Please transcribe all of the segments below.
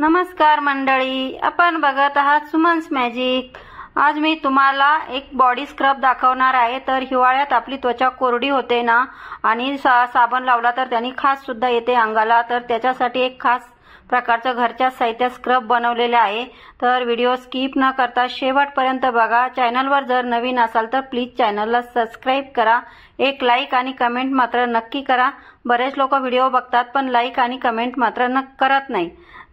नमस्कार मंडळी, आपण बघत आहात सुमन्स मॅजिक। आज मी तुम्हाला एक बॉडी स्क्रब दाखवणार आहे। तर हिवाळ्यात आपली त्वचा कोरडी होते ना आणि साबण लावला तर त्याने खास सुद्धा येते अंगाला, तर त्याच्यासाठी एक खास प्रकारचं घरच्या साहित्य स्क्रब बनवलेले आहे। तर व्हिडिओ स्किप न करता शेवटपर्यंत बघा। चॅनलवर जर नवीन असाल तर प्लीज चॅनलला सबस्क्राइब करा, एक लाईक आणि कमेंट मात्र नक्की करा। बरेच लोक व्हिडिओ बघतात पण लाईक आणि कमेंट मात्र करत नाही।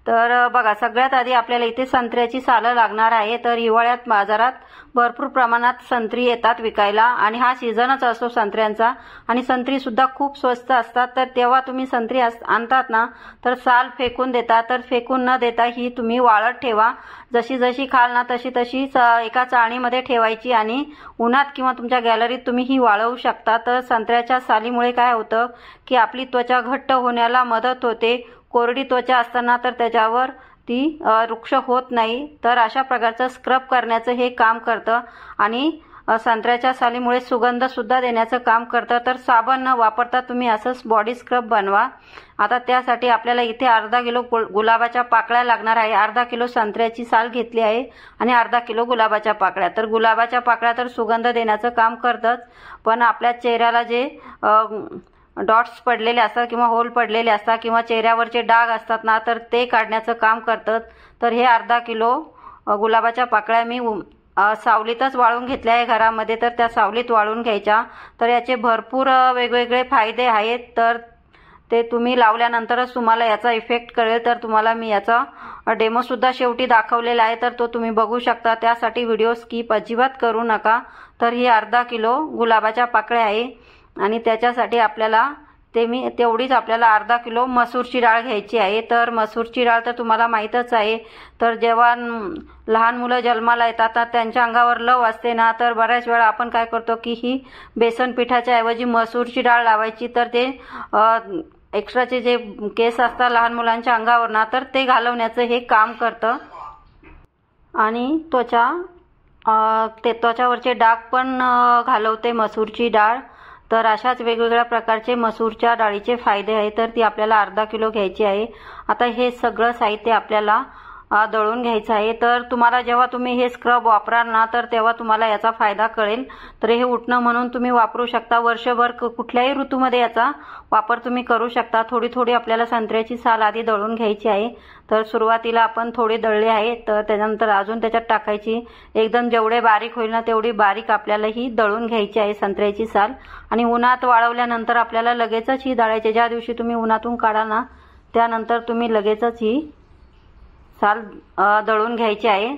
तर बघा, सगळ्यात आधी आपल्याला इथे संत्र्याची सालं लागणार आहे। तर हिवाळ्यात बाजारात भरपूर प्रमाणात संत्री येतात विकायला आणि हा सीझनच असतो संत्र्यांचा, आणि संत्री सुद्धा खूप स्वस्त असतात। तर तेव्हा तुम्ही संत्री आणतात ना तर साल फेकून देता, तर फेकून न देता ही तुम्ही वाळत ठेवा। जशी जशी खाल ना तशी तशी एका चाळणीमध्ये ठेवायची आणि उन्हात किंवा तुमच्या गॅलरीत तुम्ही ही वाळवू शकता। तर संत्र्याच्या सालीमुळे काय होतं की आपली त्वचा घट्ट होण्याला मदत होते। कोरडी त्वचा असताना तर त्याच्यावर ती रुक्ष होत नाही। तर अशा प्रकारचं स्क्रब करण्याचं हे काम करतं आणि संत्र्याच्या सालीमुळे सुगंध सुद्धा देण्याचं काम करतं। तर साबण न वापरता तुम्ही असंच बॉडी स्क्रब बनवा। आता त्यासाठी आपल्याला इथे अर्धा किलो गुलाबाच्या पाकळ्या लागणार आहे। अर्धा किलो संत्र्याची साल घेतली आहे आणि अर्धा किलो गुलाबाच्या पाकळ्या। तर गुलाबाच्या पाकळ्या तर सुगंध देण्याचं काम करतच, पण आपल्या चेहऱ्याला जे डॉट्स पडलेले असतात किंवा होल पडलेले असतात किंवा चेहऱ्यावरचे डाग असतात ना तर ते काढण्याचं काम करतात। तर हे अर्धा किलो गुलाबाच्या पाकळ्या मी सावलीतच वाळून घेतल्या आहे घरामध्ये। तर त्या सावलीत वाळून घ्यायच्या। तर याचे भरपूर वेगवेगळे फायदे आहेत। तर ते तुम्ही लावल्यानंतरच तुम्हाला याचा इफेक्ट कळेल। तर तुम्हाला मी याचा डेमो सुद्धा शेवटी दाखवलेला आहे, तर तो तुम्ही बघू शकता। त्यासाठी व्हिडिओ स्किप अजिबात करू नका। तर ही अर्धा किलो गुलाबाच्या पाकळ्या आहे आणि त्याच्यासाठी आपल्याला तेवढीच आपल्याला अर्धा किलो मसूरची डाळ घ्यायची आहे। तर मसूरची डाळ तर तुम्हाला माहीतच आहे। तर जेव्हा लहान मुलं जन्माला येतात तर त्यांच्या अंगावर लव असते ना, तर बऱ्याच वेळा आपण काय करतो की ही बेसन पिठाच्या ऐवजी मसूरची डाळ लावायची। तर ते एक्स्ट्राचे जे केस असतात लहान मुलांच्या अंगावर ना तर ते घालवण्याचं हे काम करतं आणि त्वचावरचे डाग पण घालवते मसूरची डाळ। तर अशाच वेगवेगळ्या प्रकारचे मसूरच्या डाळीचे फायदे आहेत। तर ती आपल्याला अर्धा किलो घ्यायची आहे। आता हे सगळं साहित्य आपल्याला दळून घ्यायचं आहे। तर तुम्हाला जेव्हा तुम्ही हे स्क्रब वापराल ना तर तेव्हा तुम्हाला याचा फायदा कळेल। तर हे उठणं म्हणून तुम्ही वापरू शकता। वर्षभर कुठल्याही ऋतूमध्ये याचा वापर तुम्ही करू शकता। थोडी थोडी आपल्याला संत्र्याची साल आधी दळून घ्यायची आहे। तर सुरुवातीला आपण थोडी दळली आहे, तर त्यानंतर अजून त्याच्यात टाकायची। एकदम जेवढे बारीक होईल ना तेवढी बारीक आपल्याला ही दळून घ्यायची आहे संत्र्याची साल। आणि उन्हात वाळवल्यानंतर आपल्याला लगेचच ही दळायची। ज्या दिवशी तुम्ही उन्हातून काढा ना त्यानंतर तुम्ही लगेचच ही साल दळून घ्यायची आहे।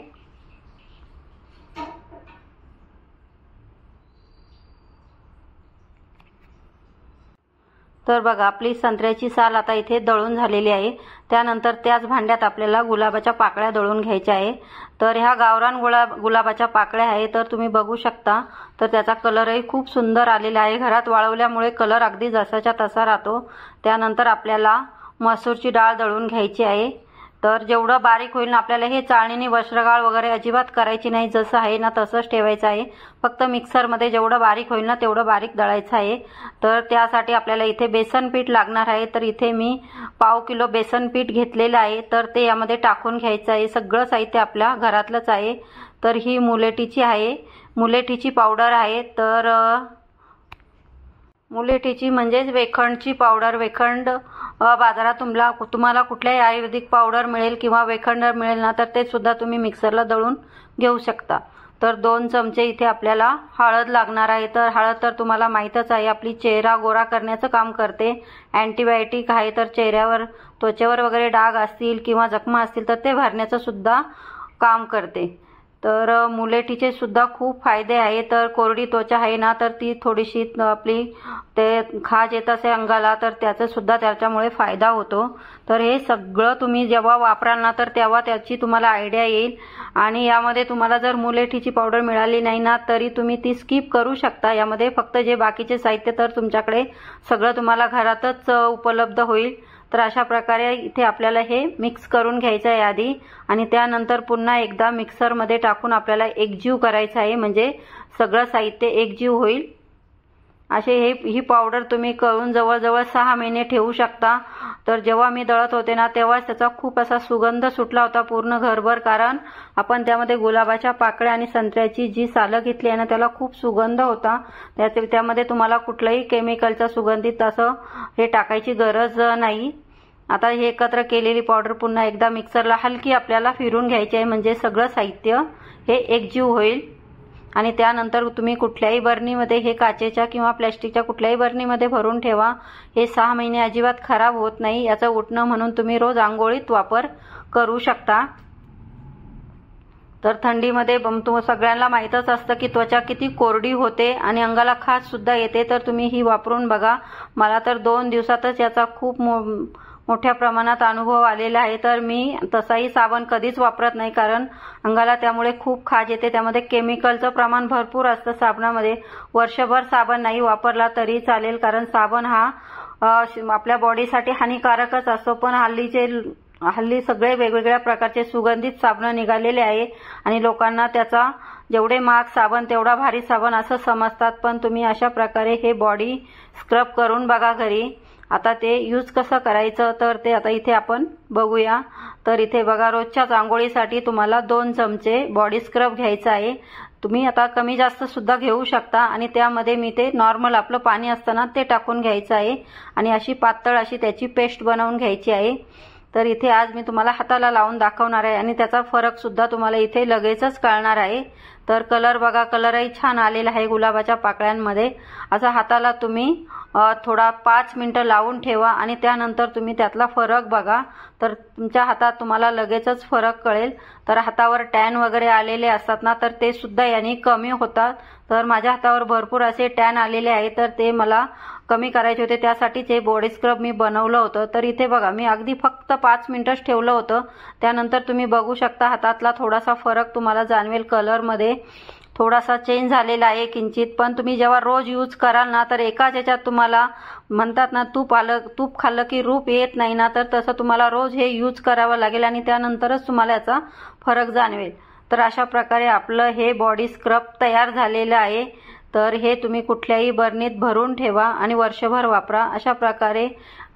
तर बघा, आपली संत्र्याची साल आता इथे दळून झालेली आहे। त्यानंतर त्याच भांड्यात आपल्याला गुलाबाच्या पाकळ्या दळून घ्यायच्या आहे। तर ह्या गावरान गुलाबाच्या पाकळ्या आहे। तर तुम्ही बघू शकता, तर त्याचा कलरही खूप सुंदर आलेला आहे। घरात वाळवल्यामुळे कलर अगदी जसाच्या तसा राहतो। त्यानंतर आपल्याला मसूरची डाळ दळून घ्यायची आहे। तर जेवढं बारीक होईल ना आपल्याला हे चाळणीने वस्त्रगाळ वगैरे अजिबात करायची नाही, जसं आहे ना तसंच ठेवायचं आहे। फक्त मिक्सरमध्ये जेवढं बारीक होईल ना तेवढं बारीक दळायचं आहे। तर त्यासाठी आपल्याला इथे बेसन पीठ लागणार आहे। तर इथे मी पाव किलो बेसन पीठ घेतलेलं आहे। तर ते यामध्ये टाकून घ्यायचं आहे। सगळं साहित्य आपल्या घरातलंच आहे। तर ही मुलेठीची आहे, मुलेठीची पावडर आहे। तर मुलेठीची म्हणजेच वेखंडची पावडर। वेखंड बाजारात तुम्हाला कुठल्याही आयुर्वेदिक पावडर मिळेल किंवा वेखंड मिळेल ना तर ते सुद्धा तुम्ही मिक्सरला दळून घेऊ शकता। तर 2 चमचे इथे आपल्याला हळद लागणार आहे। तर हळद तर तुम्हाला माहीतच आहे, आपली चेहरा गोरा करण्याचं काम करते, अँटीबायोटिक आहे। तर चेहऱ्यावर त्वचेवर वगैरे डाग असतील किंवा जखमा असतील तर ते भरण्याचं सुद्धा काम करते। तर मुलेठीचे सुद्धा खूप फायदे आहे। तर कोरडी त्वचा आहे ना तर ती थोडीशी आपली ते खाज येत असे अंगाला तर त्याचा सुद्धा त्याच्यामुळे फायदा होतो। तर हे सगळं तुम्ही जेव्हा वापराल ना तर तेव्हा त्याची तुम्हाला आयडिया येईल। आणि यामध्ये तुम्हाला जर मुलेठीची पावडर मिळाली नाही ना तरी तुम्ही ती स्किप करू शकता। यामध्ये फक्त जे बाकीचे साहित्य तर तुमच्याकडे सगळं तुम्हाला घरातच उपलब्ध होईल। तर अशा प्रकारे इथे आपल्याला हे मिक्स करून घ्यायचं आहे आधी, आणि त्यानंतर पुन्हा एकदा मिक्सरमध्ये टाकून आपल्याला एकजीव करायचं आहे, म्हणजे सगळं साहित्य एकजीव होईल असे ही पावडर तुम्ही करून जवळजवळ 6 महिने ठेवू शकता। तर जेव्हा मी दळत होते ना तेव्हा त्याचा खूप असा सुगंध सुटला होता पूर्ण घरभर, कारण आपण त्यामध्ये गुलाबाच्या पाकळ्या आणि संत्र्याची जी सालं घेतली आहे ना त्याला खूप सुगंध होता। त्यामध्ये तुम्हाला कुठल्याही केमिकलचा सुगंधित असं हे टाकायची गरज नाही। आता हे एकत्र केलेली पावडर पुन्हा एकदा मिक्सरला हलकी आपल्याला फिरून घ्यायची आहे, म्हणजे सगळं साहित्य हे एकजीव होईल। आणि त्यानंतर तुम्ही कुठल्याही बरणीमध्ये, हे काचेच्या किंवा प्लॅस्टिकच्या कुठल्याही बरणीमध्ये भरून ठेवा। हे 6 महिने अजिबात खराब होत नाही। याचं उठणं म्हणून तुम्ही रोज आंघोळीत वापर करू शकता। तर थंडीमध्ये सगळ्यांना माहीतच असतं की त्वचा किती कोरडी होते आणि अंगाला खाज सुद्धा येते। तर तुम्ही ही वापरून बघा। मला तर 2 दिवसातच याचा खूप मोठ्या प्रमाणात अनुभव आलेला आहे। तर मी तसाही साबण कधीच वापरत नाही, कारण अंगाला त्यामुळे खूप खाज येते। त्यामध्ये केमिकलचं प्रमाण भरपूर असतं साबणामध्ये। वर्षभर साबण नाही वापरला तरी चालेल, कारण साबण हा आपल्या बॉडीसाठी हानिकारकच असतो। पण हल्ली सगळे वेगवेगळ्या प्रकारचे सुगंधित साबण निघालेले आहे आणि लोकांना त्याचा जेवढे महाग साबण तेवढा भारी साबण असं समजतात। पण तुम्ही अशा प्रकारे हे बॉडी स्क्रब करून बघा घरी। आता ते यूज कसं करायचं तर ते आता इथे आपण बघूया। तर इथे बघा, रोजच्याच आंघोळीसाठी तुम्हाला 2 चमचे बॉडी स्क्रब घ्यायचा आहे। तुम्ही आता कमी जास्त सुद्धा घेऊ शकता आणि त्यामध्ये मी ते नॉर्मल आपलं पाणी असतं ना ते टाकून घ्यायचं आहे आणि अशी पातळ अशी त्याची पेस्ट बनवून घ्यायची आहे। तर इथे आज मी तुम्हाला हाताला लावून दाखवणार आहे आणि त्याचा फरक सुद्धा तुम्हाला इथे लगेचच कळणार आहे। तर कलर बघा, कलरही छान आलेला आहे गुलाबाच्या पाकळ्यांमध्ये। असा हाताला तुम्ही थोडा 5 मिनिटं लावून ठेवा आणि त्यानंतर तुम्ही त्यातला फरक बघा। तर तुमच्या हातात तुम्हाला लगेचच फरक कळेल। तर हातावर टॅन वगैरे आलेले असतात ना तर ते सुद्धा याने कमी होतात। तर माझ्या हातावर भरपूर असे टॅन आलेले आहे, तर ते मला कमी करायचे होते, त्यासाठीच हे बॉडी स्क्रब मी बनवलं होतं। तर इथे बघा, मी अगदी फक्त 5 मिनिटच ठेवलं होतं। त्यानंतर तुम्ही बघू शकता हातातला थोडासा फरक तुम्हाला जाणवेल। कलरमध्ये थोडासा चेंज झालेला आहे किंचित। पण तुम्ही जेव्हा रोज यूज कराल ना तर एकाच याच्यात तुम्हाला म्हणतात ना तूप खाल्लं की रूप येत नाही ना, तर तसं तुम्हाला रोज हे यूज करावं लागेल आणि त्यानंतरच तुम्हाला याचा फरक जाणवेल। तर अशा प्रकारे आपलं हे बॉडी स्क्रब तयार झालेलं आहे। तर हे तुम्ही कुठल्याही बरणीत भरून ठेवा आणि वर्षभर वापरा। अशा प्रकारे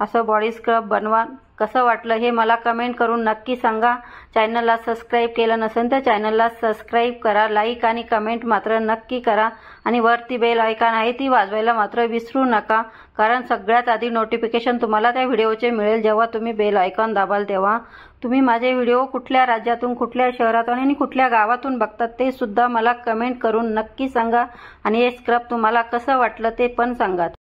असं बॉडी स्क्रब बनवा। कसं वाटलं हे मला कमेंट करून नक्की सांगा। चॅनलला सबस्क्राईब केलं नसेल तर चॅनलला सबस्क्राईब करा, लाईक आणि कमेंट मात्र नक्की करा आणि वरती बेल आयकॉन आहे ती वाजवायला मात्र विसरू नका, कारण सगळ्यात आधी नोटिफिकेशन तुम्हाला त्या व्हिडिओचे मिळेल जेव्हा तुम्ही बेल आयकॉन दाबाल तेव्हा। तुम्ही माझे व्हिडिओ कुठल्या राज्यातून, कुठल्या शहरातून आणि कुठल्या गावातून बघतात ते सुद्धा मला कमेंट करून नक्की सांगा आणि हे स्क्रब तुम्हाला कसं वाटलं ते पण सांगा।